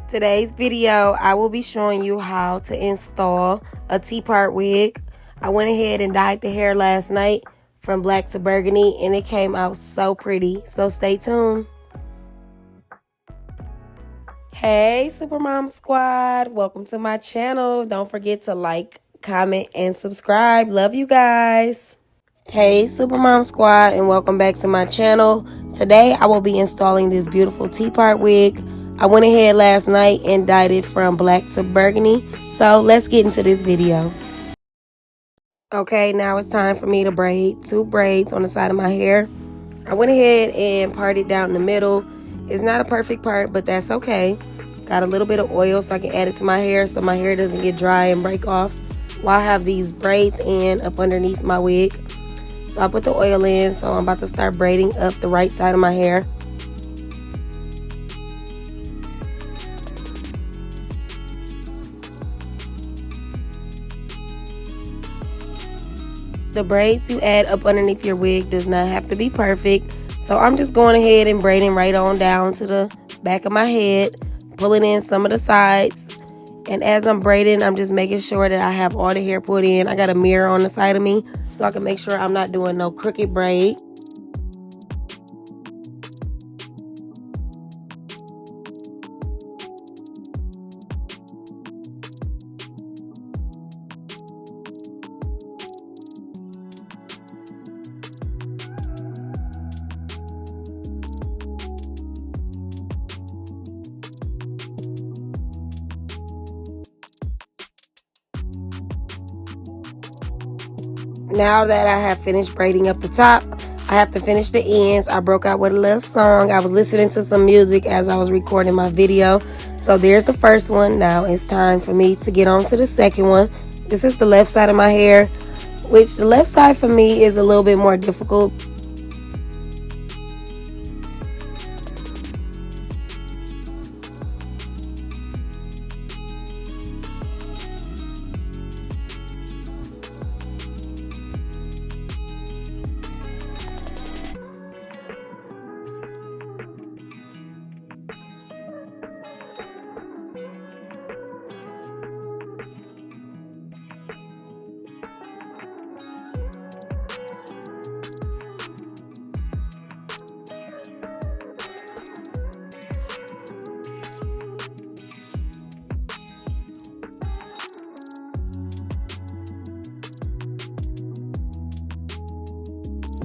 Today's video, I will be showing you how to install a T-part wig. I went ahead and dyed the hair last night from black to burgundy, and it came out so pretty. So stay tuned. Hey, Supermom Squad. Welcome to my channel. Don't forget to like, comment, and subscribe. Love you guys. Hey, Supermom Squad, and welcome back to my channel. Today, I will be installing this beautiful T-part wig. I went ahead last night and dyed it from black to burgundy. So let's get into this video. Okay, now it's time for me to braid 2 braids on the side of my hair. I went ahead and parted down the middle. It's not a perfect part, but that's okay. Got a little bit of oil so I can add it to my hair so my hair doesn't get dry and break off while I have these braids in up underneath my wig. So I put the oil in, so I'm about to start braiding up the right side of my hair. The braids you add up underneath your wig does not have to be perfect. So I'm just going ahead and braiding right on down to the back of my head, pulling in some of the sides. And as I'm braiding, I'm just making sure that I have all the hair put in. I got a mirror on the side of me so I can make sure I'm not doing no crooked braid. Now that I have finished braiding up the top, I have to finish the ends. I broke out with a little song. I was listening to some music as I was recording my video. So there's the first one. Now it's time for me to get on to the second one. This is the left side of my hair, which the left side for me is a little bit more difficult.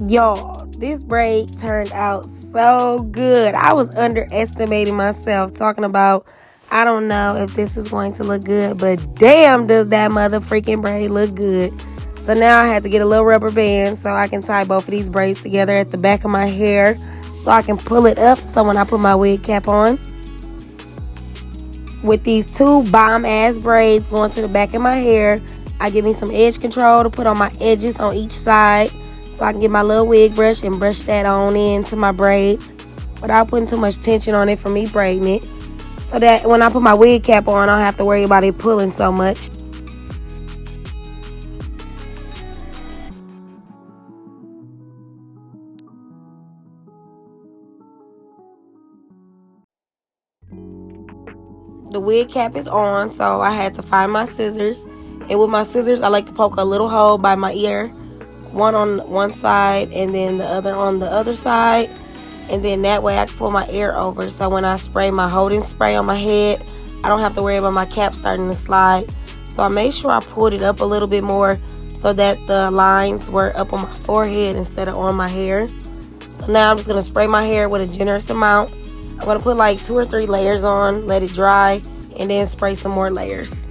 Y'all, this braid turned out so good. I was underestimating myself, talking about, I don't know if this is going to look good, but damn does that mother freaking braid look good. So now I had to get a little rubber band so I can tie both of these braids together at the back of my hair so I can pull it up so when I put my wig cap on. With these 2 bomb ass braids going to the back of my hair, I give me some edge control to put on my edges on each side. So I can get my little wig brush and brush that on into my braids without putting too much tension on it for me braiding it. So that when I put my wig cap on, I don't have to worry about it pulling so much. The wig cap is on, so I had to find my scissors. And with my scissors, I like to poke a little hole by my ear. One on one side and then the other on the other side, and then that way I can pull my hair over so when I spray my holding spray on my head, I don't have to worry about my cap starting to slide. So I made sure I pulled it up a little bit more so that the lines were up on my forehead instead of on my hair. So now I'm just going to spray my hair with a generous amount. I'm going to put like 2 or 3 layers on, let it dry, and then spray some more layers.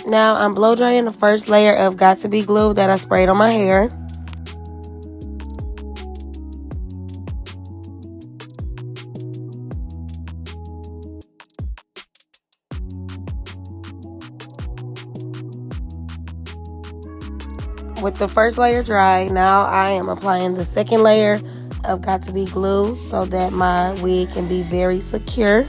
Now I'm blow drying the first layer of Got To Be glue that I sprayed on my hair. With the first layer dry, now I am applying the second layer of Got To Be glue so that my wig can be very secure.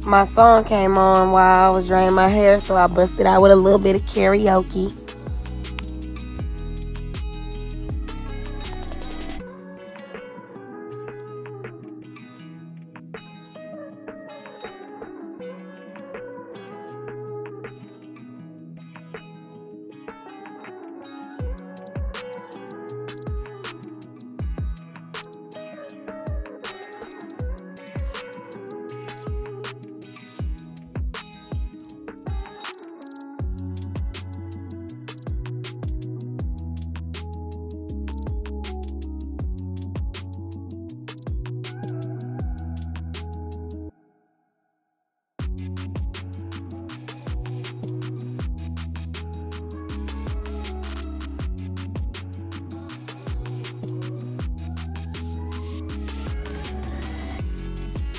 My song came on while I was drying my hair, so I busted out with a little bit of karaoke.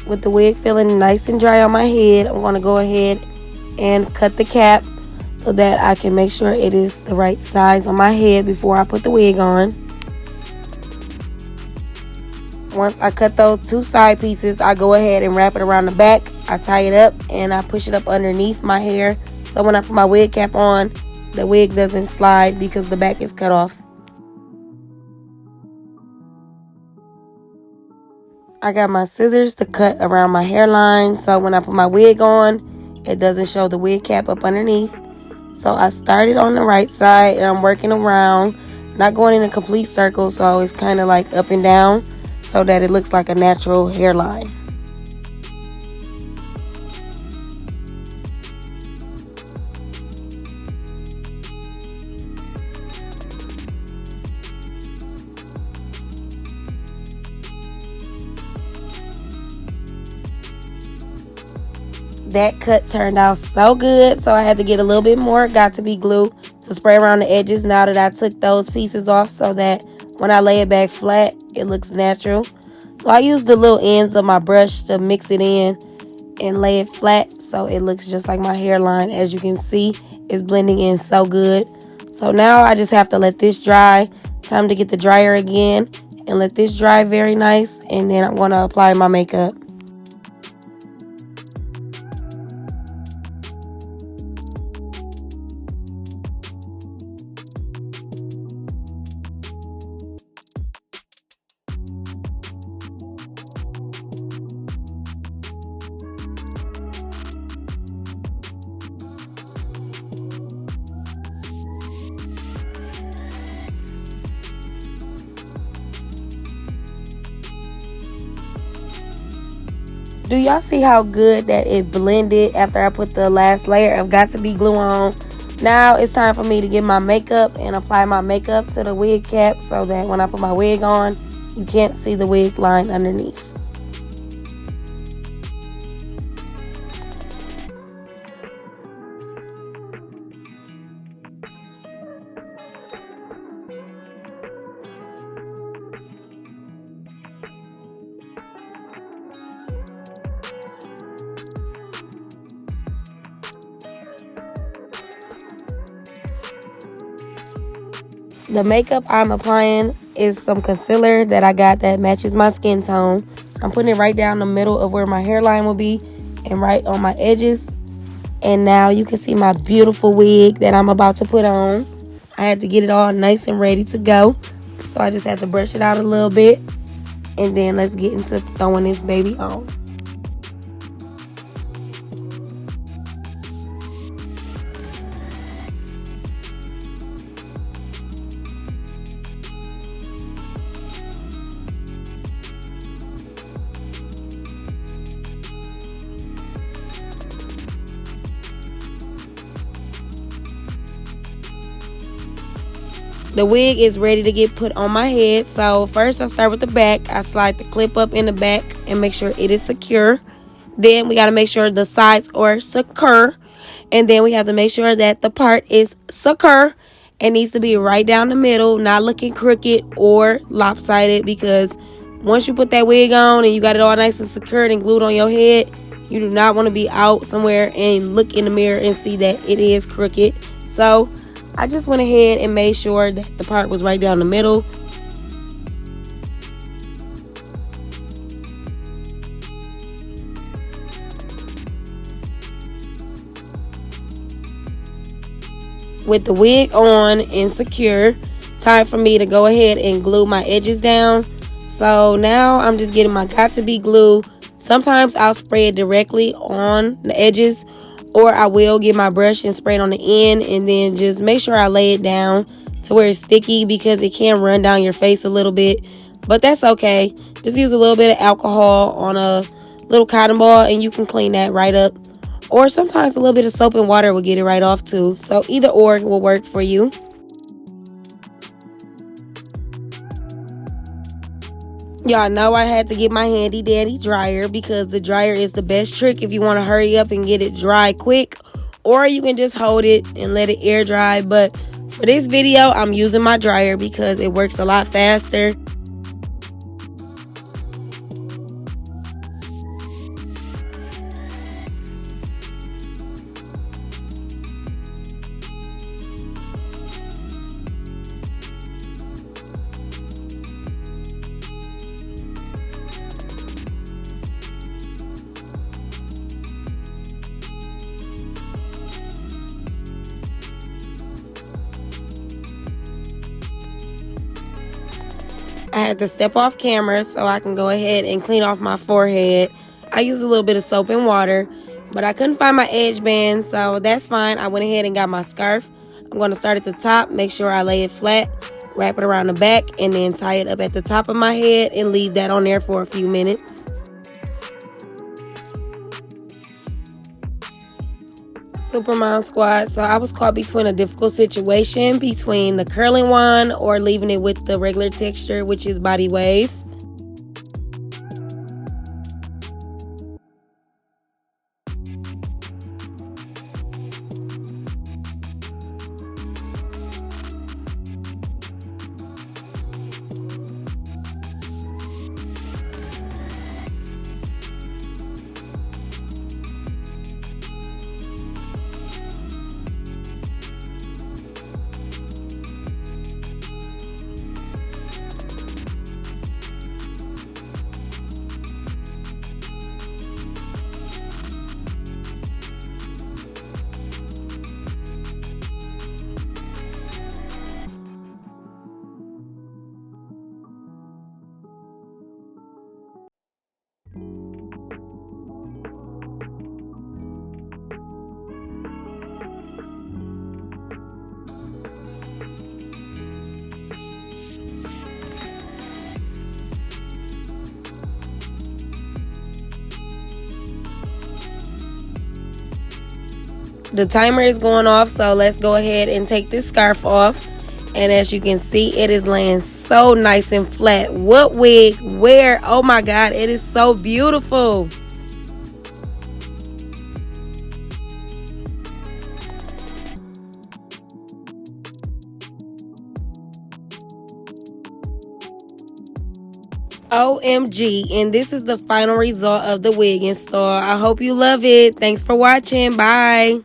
With the wig feeling nice and dry on my head, I'm going to go ahead and cut the cap so that I can make sure it is the right size on my head before I put the wig on. Once I cut those two side pieces, I go ahead and wrap it around the back. I tie it up and I push it up underneath my hair, so when I put my wig cap on, the wig doesn't slide because the back is cut off. I got my scissors to cut around my hairline, so when I put my wig on, it doesn't show the wig cap up underneath. So I started on the right side and I'm working around, not going in a complete circle, so it's kind of like up and down so that it looks like a natural hairline. That cut turned out so good, so I had to get a little bit more Got To Be glue to spray around the edges now that I took those pieces off, so that when I lay it back flat, it looks natural. So I used the little ends of my brush to mix it in and lay it flat so it looks just like my hairline. As you can see, it's blending in so good. So now I just have to let this dry. Time to get the dryer again and let this dry very nice, and then I'm going to apply my makeup. Do y'all see how good that it blended after I put the last layer of Got To Be glue on? Now it's time for me to get my makeup and apply my makeup to the wig cap so that when I put my wig on, you can't see the wig line underneath. The makeup I'm applying is some concealer that I got that matches my skin tone. I'm putting it right down the middle of where my hairline will be and right on my edges. And now you can see my beautiful wig that I'm about to put on. I had to get it all nice and ready to go, so I just had to brush it out a little bit. And then let's get into throwing this baby on. The wig is ready to get put on my head. So first I start with the back. I slide the clip up in the back and make sure it is secure. Then we got to make sure the sides are secure. And then we have to make sure that the part is secure. It needs to be right down the middle, not looking crooked or lopsided, because once you put that wig on and you got it all nice and secured and glued on your head, you do not want to be out somewhere and look in the mirror and see that it is crooked. So I just went ahead and made sure that the part was right down the middle. With the wig on and secure, time for me to go ahead and glue my edges down. So now I'm just getting my got to be glue. Sometimes I'll spray it directly on the edges, or I will get my brush and spray it on the end, and then just make sure I lay it down to where it's sticky, because it can run down your face a little bit, but that's okay. Just use a little bit of alcohol on a little cotton ball and you can clean that right up. Or sometimes a little bit of soap and water will get it right off too. So either or will work for you. Y'all know I had to get my handy dandy dryer, because the dryer is the best trick if you want to hurry up and get it dry quick. Or you can just hold it and let it air dry. But for this video, I'm using my dryer because it works a lot faster. I had to step off camera so I can go ahead and clean off my forehead. I used a little bit of soap and water, but I couldn't find my edge band, so that's fine. I went ahead and got my scarf. I'm going to start at the top, make sure I lay it flat, wrap it around the back, and then tie it up at the top of my head and leave that on there for a few minutes. Supermom Squad, so I was caught between a difficult situation between the curling wand or leaving it with the regular texture, which is body wave. The timer is going off, so let's go ahead and take this scarf off. And as you can see, it is laying so nice and flat. What wig? Where? Oh my God, it is so beautiful. OMG, and this is the final result of the Wiginstall. I hope you love it. Thanks for watching. Bye.